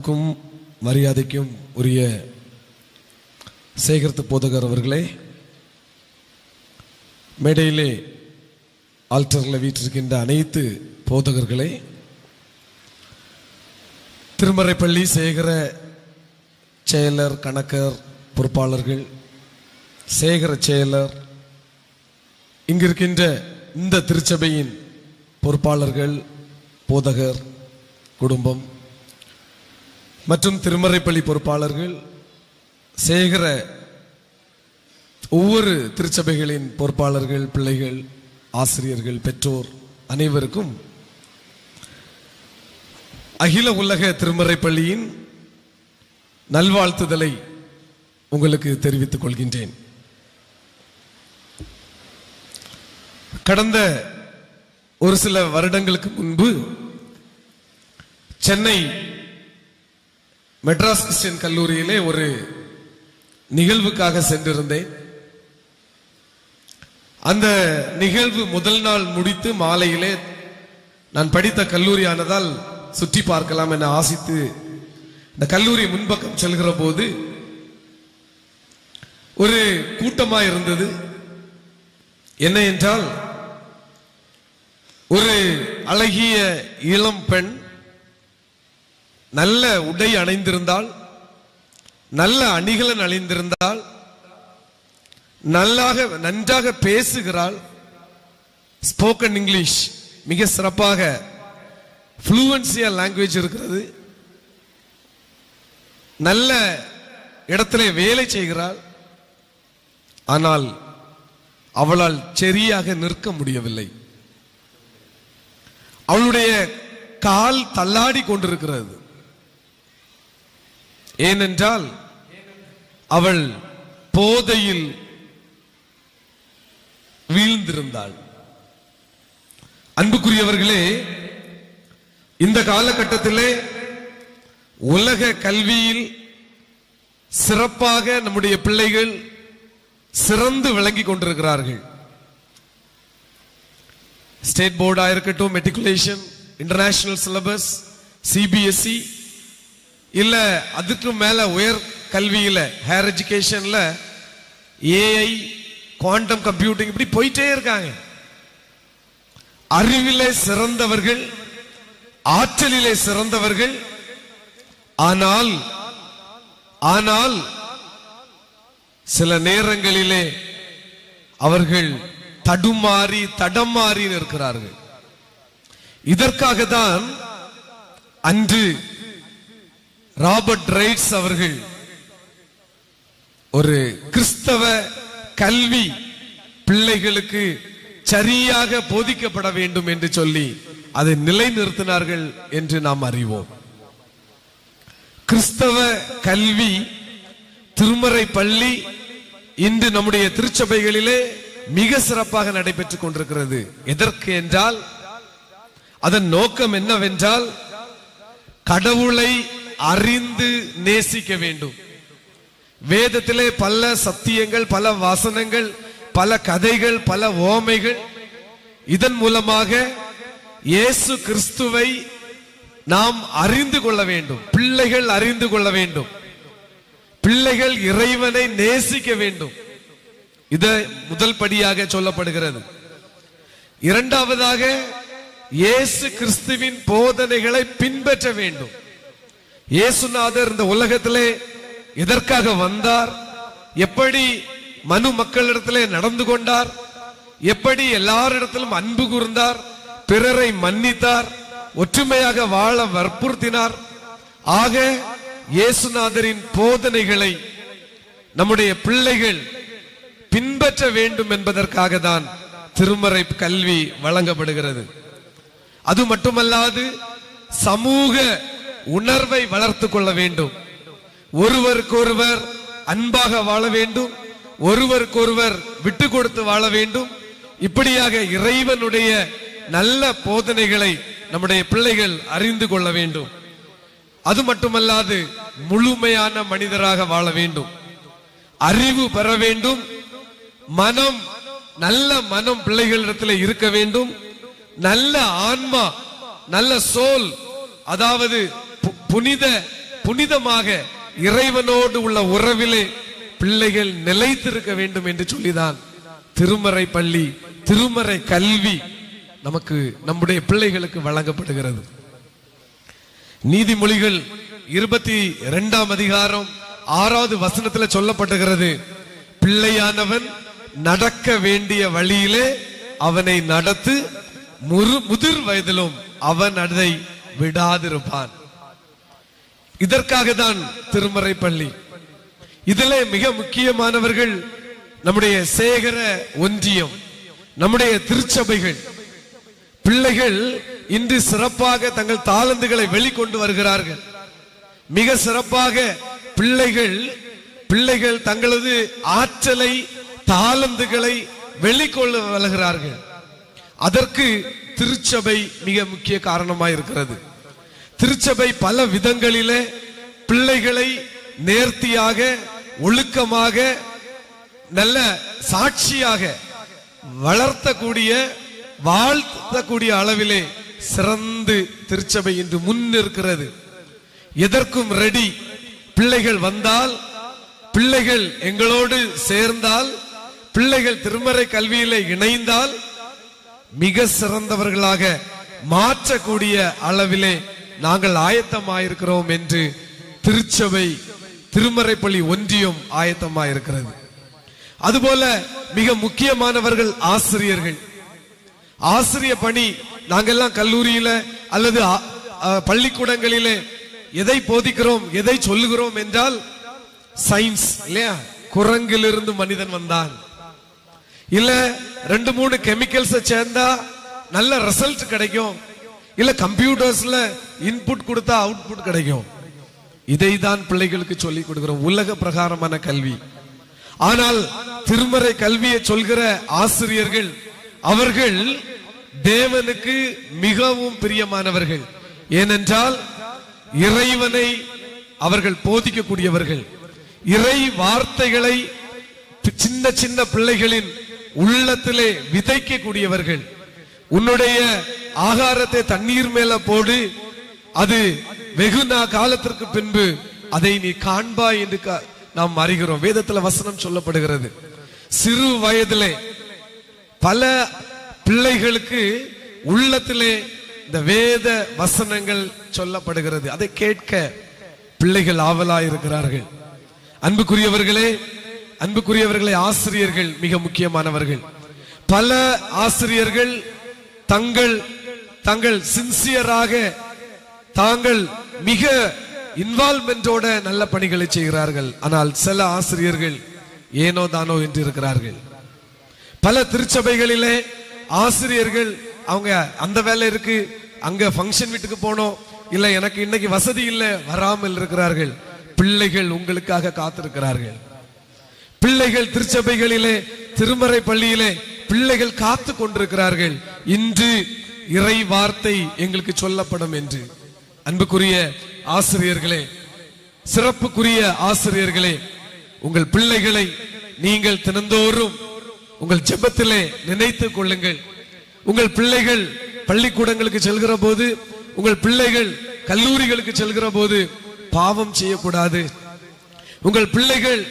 க்கும் மரியாதைக்கும் உரிய சேகர்த்து போதகர் அவர்களே, மேடையிலே ஆல்டரில் வீற்றிருக்கின்ற அனைத்து போதகர்களே, திருமறைப்பள்ளி சேகர செயலர், கணக்கர், பொறுப்பாளர்கள், சேகர செயலர், இங்கிருக்கின்ற இந்த திருச்சபையின் பொறுப்பாளர்கள், போதகர் குடும்பம் மற்றும் திருமறைப்பள்ளி பொறுப்பாளர்கள், சேகர ஒவ்வொரு திருச்சபைகளின் பொறுப்பாளர்கள், பிள்ளைகள், ஆசிரியர்கள், பெற்றோர் அனைவருக்கும் அகில உலக திருமறைப்பள்ளியின் நல்வாழ்த்துதலை உங்களுக்கு தெரிவித்துக் கொள்கின்றேன். கடந்த ஒரு சில வருடங்களுக்கு முன்பு சென்னை மெட்ராஸ் கிறிஸ்டியன் கல்லூரியிலே ஒரு நிகழ்வுக்காக சென்றிருந்தேன். அந்த நிகழ்வு முதல் நாள் முடித்து மாலையிலே நான் படித்த கல்லூரியானதால் சுற்றி பார்க்கலாம் என ஆசித்து இந்த கல்லூரி முன்பக்கம் செல்கிற போது ஒரு கூட்டமாக இருந்தது. என்ன என்றால், ஒரு அழகிய இளம் பெண் நல்ல உடை அணிந்திருந்தால், நல்ல அணிகலன் அணிந்திருந்தால், நன்றாக பேசுகிறாள், ஸ்போக்கன் இங்கிலீஷ் மிக சிறப்பாக ஃப்ளூவன்சியா லாங்குவேஜ் இருக்கிறது, நல்ல இடத்திலே வேலை செய்கிறாள். ஆனால் அவளால் சரியாக நிற்க முடியவில்லை. அவளுடைய கால் தள்ளாடி கொண்டிருக்கிறது. ஏனென்றால் அவள் போதையில் வீழ்ந்திருந்தாள். அன்புக்குரியவர்களே, இந்த காலகட்டத்திலே உலக கல்வியில் சிறப்பாக நம்முடைய பிள்ளைகள் சிறந்து விளங்கி கொண்டிருக்கிறார்கள். ஸ்டேட் போர்டா இருக்கட்டும், மெட்ரிகுலேஷன், இன்டர்நேஷனல் சிலபஸ், சிபிஎஸ்இ, இல்ல அதுக்கு மேல உயர் கல்வியில ஹையர் எஜுகேஷன்ல ஏஐ, குவாண்டம் கம்ப்யூட்டிங், இப்படி போயிட்டே இருக்காங்க. அறிவிலே சிறந்தவர்கள், ஆற்றலிலே சிறந்தவர்கள். ஆனால் சில நேரங்களிலே அவர்கள் தடமாறி நிற்கிறார்கள். இதற்காக தான் அன்று ராபர்ட் ரைட்ஸ் அவர்கள் ஒரு கிறிஸ்தவ கல்வி பிள்ளைகளுக்கு சரியாக போதிக்கப்பட வேண்டும் என்று சொல்லி அதை நிலைநிறுத்தினார்கள் என்று நாம் அறிவோம். கிறிஸ்தவ கல்வி திருமறை பள்ளி இன்று நம்முடைய திருச்சபைகளிலே மிக சிறப்பாக நடைபெற்றுக் கொண்டிருக்கிறது. எதற்கு என்றால், அதன் நோக்கம் என்னவென்றால், கடவுளை அறிந்து நேசிக்க வேண்டும். வேதத்திலே பல சத்தியங்கள், பல வாசனங்கள், பல கதைகள், பல ஓமைகள், இதன் மூலமாக இயேசு கிறிஸ்துவை நாம் அறிந்து கொள்ள வேண்டும். பிள்ளைகள் அறிந்து கொள்ள வேண்டும். பிள்ளைகள் இறைவனை நேசிக்க வேண்டும். இது முதல் படியாக சொல்லப்படுகிறது. இரண்டாவதாக, இயேசு கிறிஸ்துவின் போதனைகளை பின்பற்ற வேண்டும். இயேசுநாதர் இந்த உலகத்திலே எதற்காக வந்தார், எப்படி மனு மக்களிடத்திலே நடந்து கொண்டார், எப்படி எல்லாரிடத்திலும் அன்பு கூர்ந்தார், பிறரை மன்னித்தார், ஒற்றுமையாக வாழ வற்புறுத்தினார். ஆக இயேசுநாதரின் போதனைகளை நம்முடைய பிள்ளைகள் பின்பற்ற வேண்டும் என்பதற்காக தான் திருமறை கல்வி வழங்கப்படுகிறது. அது மட்டுமல்லாது சமூக உணர்வை வளர்த்து கொள்ள வேண்டும். ஒருவருக்கொருவர் அன்பாக வாழ வேண்டும், ஒருவருக்கொருவர் விட்டு கொடுத்து வாழ வேண்டும். இப்படியாக இறைவனுடைய நல்ல போதனைகளை நம்முடைய பிள்ளைகள் அறிந்து கொள்ள வேண்டும். அது மட்டுமல்லாது முழுமையான மனிதராக வாழ வேண்டும், அறிவு பெற வேண்டும், நல்ல மனம் பிள்ளைகளிடத்தில் இருக்க வேண்டும், நல்ல ஆன்மா, நல்ல சோல், அதாவது புனித புனிதமாக இறைவனோடு உள்ள உறவிலே பிள்ளைகள் நிலைத்திருக்க வேண்டும் என்று சொல்லிதான் திருமறை பள்ளி, திருமறை கல்வி நமக்கு நம்முடைய பிள்ளைகளுக்கு வழங்கப்படுகிறது. நீதிமொழிகள் 22ஆம் அதிகாரம் 6வது வசனத்துல சொல்லப்படுகிறது, பிள்ளையானவன் நடக்க வேண்டிய வழியிலே அவனை நடத்து, முதிர் வயதிலும் அவன் அதை விடாதிருப்பான். இதற்காக தான் திருமறை பள்ளி. இதிலே மிக முக்கியமானவர்கள் நம்முடைய சேகர ஒன்றியம், நம்முடைய திருச்சபைகள். பிள்ளைகள் இன்று சிறப்பாக தங்கள் தாளந்துகளை வெளிக்கொண்டு வருகிறார்கள். மிக சிறப்பாக பிள்ளைகள் தங்களது ஆற்றலை, தாளந்துகளை வெளிக்கொள்ள வருகிறார்கள். அதற்கு திருச்சபை மிக முக்கிய காரணமாக இருக்கிறது. திருச்சபை பல விதங்களிலே பிள்ளைகளை நேர்த்தியாக, ஒழுக்கமாக, நல்ல சாட்சியாக வளர்த்தக்கூடிய, வாழ்த்தக்கூடிய அளவிலே சிறந்து திருச்சபை இன்று முன்னிற்கிறது. எதற்கும் ரெடி. பிள்ளைகள் வந்தால், பிள்ளைகள் எங்களோடு சேர்ந்தால், பிள்ளைகள் திருமறை கல்வியிலே இணைந்தால் மிக சிறந்தவர்களாக மாற்றக்கூடிய அளவிலே நாங்கள் ஆயத்தமாயிருக்கிறோம் என்று திருச்சபை, திருமறை பள்ளி ஒன்றியம் ஆயத்தமாயிருக்கிறது. அதுபோல மிக முக்கியமானவர்கள் ஆசிரியர்கள். ஆசிரிய பணி நாங்கெல்லாம் கல்லூரியில அல்லது பள்ளிக்கூடங்களிலே எதை போதிக்கிறோம், எதை சொல்லுகிறோம் என்றால் சயின்ஸ் இல்லையா, குரங்கிலிருந்து மனிதன் வந்தான், இல்ல 2-3 கெமிக்கல்ஸ் சேர்ந்தா நல்ல ரிசல்ட் கிடைக்கும், இல்ல கம்ப்யூட்டர்ஸ்ல இன்புட் கொடுத்தா அவுட்புட் கிடைக்கும். இதை தான் பிள்ளைகளுக்கு சொல்லிக் கொடுக்கிறோம், உலக பிரகாரமான கல்வி. ஆனால் திருமறை கல்வியை சொல்கிற ஆசிரியர்கள், அவர்கள் தேவனுக்கு மிகவும் பிரியமானவர்கள். ஏனென்றால் இறைவனை அவர்கள் போதிக்கக்கூடியவர்கள், இறை வார்த்தைகளை சின்ன சின்ன பிள்ளைகளின் உள்ளத்திலே விதைக்கக்கூடியவர்கள். உன்னுடைய ஆகாரத்தை தண்ணீர் மேல போடு, அது வெகு காலத்திற்கு பின்பு அதை நீ காண்பாய் என்று நாம் அறிகிறோம். வேதத்துல வசனம் சொல்லப்படுகிறது. சிறு வயதிலே பல பிள்ளைகளுக்கு உள்ளத்திலே இந்த வேத வசனங்கள் சொல்லப்படுகிறது. அதை கேட்க பிள்ளைகள் ஆவலாய் இருக்கிறார்கள். அன்புக்குரியவர்களே, ஆசிரியர்கள் மிக முக்கியமானவர்கள். பல ஆசிரியர்கள் தங்கள் சின்சியராக, தாங்கள் மிக இன்வால்வ்மெண்டோட நல்ல பணிகளை செய்கிறார்கள். ஆனால் சில ஆசிரியர்கள் ஏனோ தானோ என்று இருக்கிறார்கள். பல திருச்சபைகளிலே ஆசிரியர்கள் அவங்க அந்த வேலை இருக்கு, அங்க ஃபங்க்ஷன் வீட்டுக்கு போனோம், இல்ல எனக்கு இன்னைக்கு வசதி இல்ல, வராமல் இருக்கிறார்கள். பிள்ளைகள் உங்களுக்காக காத்திருக்கிறார்கள். பிள்ளைகள் திருச்சபைகளிலே, திருமறை பள்ளியிலே பிள்ளைகள் காத்து கொண்டிருக்கிறார்கள். இன்று இறை வார்த்தை எங்களுக்கு சொல்லப்படும் என்று. அன்புக்குரிய ஆசிரியர்களே, சிறப்புக்குரிய ஆசிரியர்களே, உங்கள் பிள்ளைகளை நீங்கள் தினந்தோறும் உங்கள் ஜெபத்திலே நினைத்துக் கொள்ளுங்கள். உங்கள் பிள்ளைகள் பள்ளிக்கூடங்களுக்கு செல்கிற போது, உங்கள் பிள்ளைகள் கல்லூரிகளுக்கு செல்கிற போது பாவம் செய்யக்கூடாது. உங்கள் பிள்ளைகள்,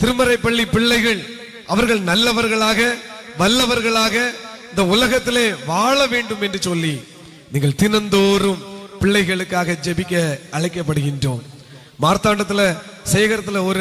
திருமறை பள்ளி பிள்ளைகள், அவர்கள் நல்லவர்களாக, வல்லவர்களாக இந்த உலகத்திலே வாழ வேண்டும் என்று சொல்லி நீங்கள் தினந்தோறும் பிள்ளைகளுக்காக ஜெபிக்க அழைக்கப்படுகின்றோம். மார்த்தாண்டத்துல, சேகரத்துல ஒரு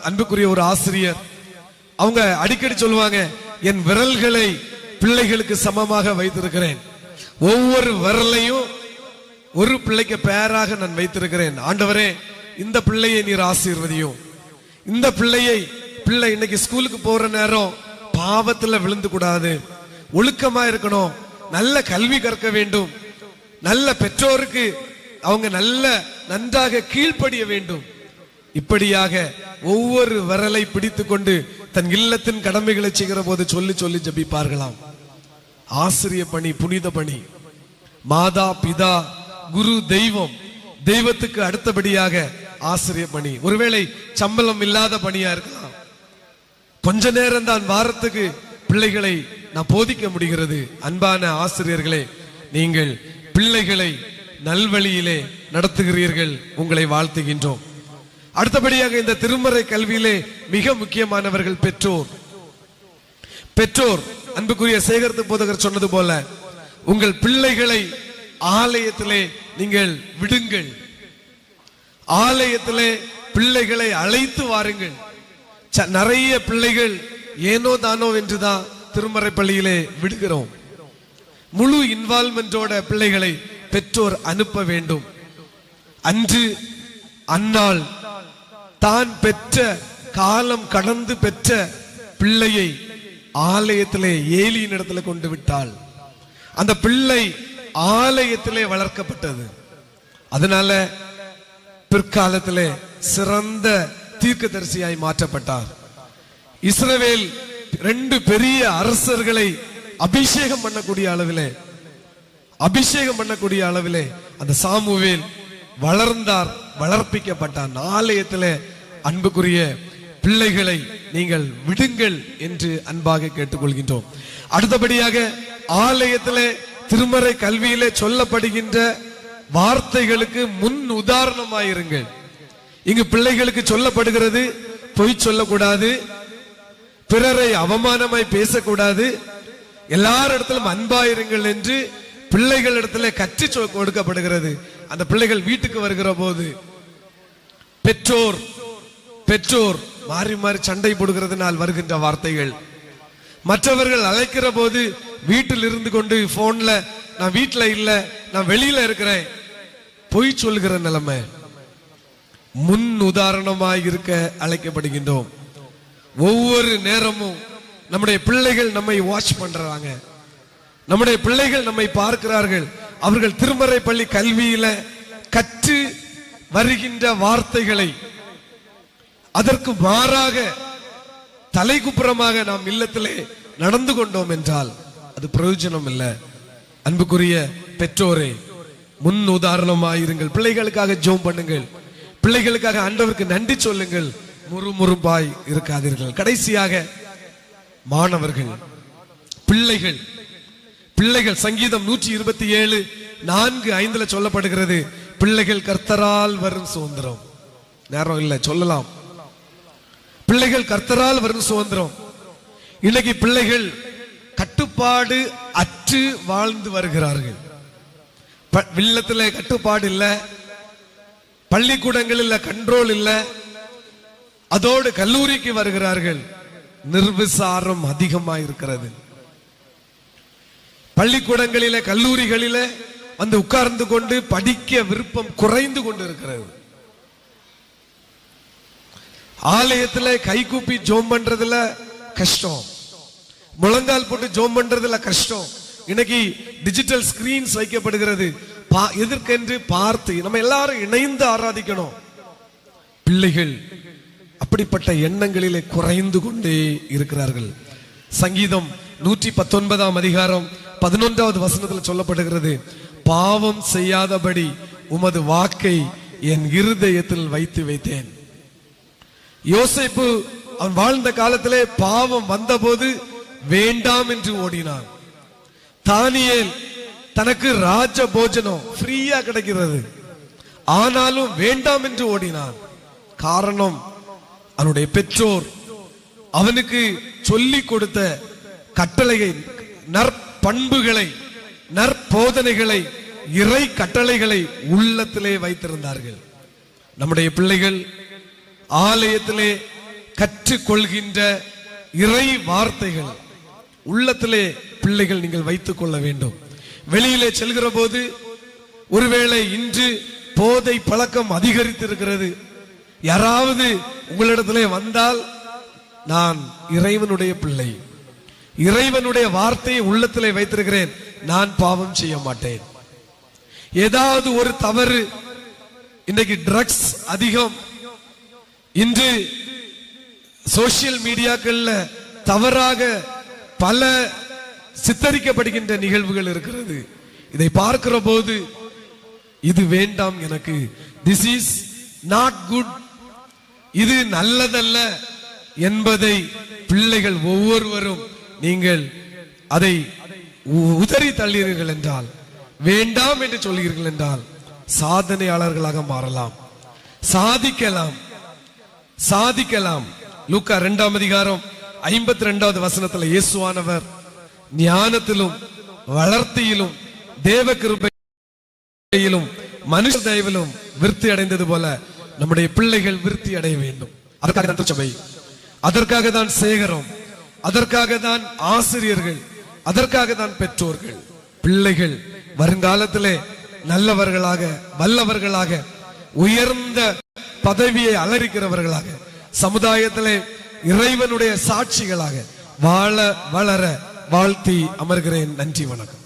அன்புக்குரிய ஒரு ஆசிரியர், அவங்க அடிக்கடி சொல்லுவாங்க, என் விரல்களை பிள்ளைகளுக்கு சமமாக வைத்திருக்கிறேன், ஒவ்வொரு விரலையும் ஒரு பிள்ளைக்கு பேராக நான் வைத்திருக்கிறேன். ஆண்டவரே, இந்த பிள்ளையை நீர் ஆசீர்வதியும். இந்த பிள்ளை இன்னைக்கு ஸ்கூலுக்கு போற நேரம் பாவத்துல விழுந்து கூடாது, ஒழுக்கமா இருக்கணும், நல்ல கல்வி கற்க வேண்டும், நல்ல பெற்றோருக்கு அவங்க நன்றாக கீழ்ப்படிய வேண்டும். இப்படியாக ஒவ்வொரு விரலை பிடித்து கொண்டு தன் இல்லத்தின் கடமைகளை செய்கிற போது சொல்லி சொல்லி ஜபிப்பார்களாம். ஆசிரிய பணி புனித பணி. மாதா பிதா குரு தெய்வம், தெய்வத்துக்கு அடுத்தபடியாக ஆசிரிய பணி. ஒருவேளை சம்பளம் இல்லாத பணியா இருக்கலாம், கொஞ்ச நேரம் தான் வாரத்துக்கு பிள்ளைகளை நான் போதிக்க முடிகிறது. அன்பான ஆசிரியர்களே, நீங்கள் பிள்ளைகளை நல்வழியிலே நடத்துகிறீர்கள், உங்களை வாழ்த்துகின்றோம். அடுத்தபடியாக இந்த திருமறை கல்வியிலே மிக முக்கியமானவர்கள் பெற்றோர். பெற்றோர், அன்புக்குரிய சேகர்த்து போதகர் சொன்னது போல, உங்கள் பிள்ளைகளை ஆலயத்திலே நீங்கள் விடுங்கள். ஆலயத்திலே பிள்ளைகளை அழைத்து வாருங்கள். நிறைய பிள்ளைகள் ஏனோ தானோ என்றுதான் திருமறை பள்ளியிலே விடுகிறோம். முழு இன்வால்மெண்டோட பிள்ளைகளை பெற்றோர் அனுப்ப வேண்டும். அன்று அன்னாள் தான் பெற்ற காலம் கடந்து பெற்ற பிள்ளையை ஆலயத்திலே ஏலியின் இடத்துல கொண்டு விட்டாள். அந்த பிள்ளை ஆலயத்திலே வளர்க்கப்பட்டது. அதனால பிற்காலத்திலே சிறந்த தீர்க்கதரிசியாய் மாற்றப்பட்டார். இஸ்ரவேல் 2 பெரிய அரசர்களை அபிஷேகம் பண்ணக்கூடிய அளவிலே அந்த சாமுவேல் வளர்ந்தார், வளர்ப்பிக்கப்பட்டான். ஆலயத்திலே அன்புக்குரிய பிள்ளைகளை நீங்கள் விடுங்கள் என்று அன்பாக கேட்டுக்கொள்கின்றோம். அடுத்தபடியாக ஆலயத்திலே திருமறை கல்வியிலே சொல்லப்படுகின்ற வார்த்தைகளுக்கு முன் உதாரணமாயிருங்கள். இங்கு பிள்ளைகளுக்கு சொல்லப்படுகிறது, பொய் சொல்லக்கூடாது, பிறரை அவமானமாய் பேசக்கூடாது, எல்லாரிடத்திலும் அன்பாயிருங்கள் என்று பிள்ளைகளிடத்துல கற்று கொடுக்கப்படுகிறது. அந்த பிள்ளைகள் வீட்டுக்கு வருகிற போது பெற்றோர் மாறி மாறி சண்டை போடுகிறதுனால் வருகின்ற வார்த்தைகள், மற்றவர்கள் அழைக்கிற போது வீட்டில் இருந்து கொண்டு போன்ல நான் வீட்டுல இல்ல, நான் வெளியில இருக்கிறேன், பொய் சொல்கிற நிலைமை. முன் உதாரணமாய் இருக்க அழைக்கப்படுகின்றோம். ஒவ்வொரு நேரமும் நம்முடைய பிள்ளைகள் நம்மை வாட்ச் பண்றாங்க, நம்முடைய பிள்ளைகள் நம்மை பார்க்கிறார்கள். அவர்கள் திருமறை பள்ளி கல்வியில கற்று வருகின்ற வார்த்தைகளை அதற்கு மாறாக தலைகுப்புறமாக நாம் இல்லத்திலே நடந்து கொண்டோம் என்றால் அது பிரயோஜனம் இல்லை. அன்புக்குரிய பெற்றோரே, முன் உதாரணமாயிருங்கள். பிள்ளைகளுக்காக ஜெபம் பண்ணுங்கள், பிள்ளைகளுக்காக ஆண்டவருக்கு நன்றி சொல்லுங்கள், முறுமுறுப்பாய் இருக்காதீர்கள். கடைசியாக மாணவர்கள், பிள்ளைகள் சங்கீதம் 127:4-5 சொல்லப்படுகிறது, பிள்ளைகள் கர்த்தரால் வரும் சுதந்திரம். நேரம் இல்லை, சொல்லலாம். பிள்ளைகள் கர்த்தரால் வரும் சுதந்திரம். இன்னைக்கு பிள்ளைகள் கட்டுப்பாடு அற்று வாழ்ந்து வருகிறார்கள். இல்லத்திலே கட்டுப்பாடு இல்ல, பள்ளிக்கூடங்களில் கண்ட்ரோல் இல்ல, அதோடு கல்லூரிக்கு வருகிறார்கள், நிர்விசாரம் அதிகமாக இருக்கிறது. பள்ளிக்கூடங்களில கல்லூரிகளில வந்து உட்கார்ந்து கொண்டு படிக்க விருப்பம் குறைந்து கொண்டு இருக்கிறது. ஆலயத்துல கைகூப்பி ஜோம் பண்றதுல கஷ்டம், முழங்கால் போட்டு ஜோம் பண்றதுல கஷ்டம். இன்னைக்கு டிஜிட்டல் ஸ்கிரீன்ஸ் வைக்கப்படுகிறது, எதற்கென்று பார்த்து நம்ம எல்லாரும் இணைந்து ஆராதிக்கணும். பிள்ளைகள் அப்படிப்பட்ட எண்ணங்களிலே குறைந்து கொண்டே இருக்கிறார்கள். சங்கீதம் 119:11 சொல்லப்படுகிறது, பாவம் செய்யாதபடி உமது வாக்கை என் இருதயத்தில் வைத்து வைத்தேன். யோசேப்பு அவன் வாழ்ந்த காலத்திலே பாவம் வந்தபோது வேண்டாம் என்று ஓடினான். தானியேல் தனக்கு ராஜ போஜனம் ஃப்ரீயா கிடைக்கிறது, ஆனாலும் வேண்டாம் என்று ஓடினான். காரணம், அவனுடைய பெற்றோர் அவனுக்கு சொல்லிக் கொடுத்த கட்டளையை, நற்பண்புகளை, நற்போதனைகளை, இறை கட்டளைகளை உள்ளத்திலே வைத்திருந்தார்கள். நம்முடைய பிள்ளைகள் ஆலயத்திலே கற்றுக்கொள்கின்ற இறை வார்த்தைகள் உள்ளத்திலே பிள்ளைகள் நீங்கள் வைத்துக் கொள்ள வேண்டும். வெளியிலே செல்கிற போது ஒருவேளை இன்று போதை பழக்கம் அதிகரித்து இருக்கிறது, யாராவது உங்களிடத்திலே வந்தால், நான் இறைவனுடைய பிள்ளை, இறைவனுடைய வார்த்தையை உள்ளத்திலே வைத்திருக்கிறேன், நான் பாவம் செய்ய மாட்டேன். ஏதாவது ஒரு தவறு, இன்றைக்கு ட்ரக்ஸ் அதிகம், இன்று சோசியல் மீடியாக்கள்ல தவறாக பல சித்தரிக்கப்படுகின்ற நிகழ்வுகள் இருக்கிறது. இதை பார்க்கிற போது இது வேண்டாம் எனக்கு, திஸ் இஸ் நாட் குட், இது நல்லதல்ல என்பதை பிள்ளைகள் ஒவ்வொருவரும் நீங்கள் அதை உதறி தள்ளீர்கள் என்றால், வேண்டாம் என்று சொல்கிறீர்கள் என்றால், சாதனையாளர்களாக மாறலாம், சாதிக்கலாம். லூக்கா 2ஆம் அதிகாரம் 52வது வசனத்துல இயேசுவானவர் ஞானத்திலும் வளர்த்தியிலும் தேவ கிருபையிலும் மனுஷ தயவிலும் விருத்தி அடைந்தது போல நம்முடைய பிள்ளைகள் விருத்தி அடைய வேண்டும். அதற்காக தான் சபை, அதற்காக தான் சேகரம், அதற்காக தான் ஆசிரியர்கள், அதற்காக தான் பெற்றோர்கள். பிள்ளைகள் வருங்காலத்திலே நல்லவர்களாக, வல்லவர்களாக, உயர்ந்த பதவியை அலரிக்கிறவர்களாக, சமுதாயத்திலே இறைவனுடைய சாட்சிகளாக வாழ வளர வாழ்த்தி அமர்கிறேன். நன்றி, வணக்கம்.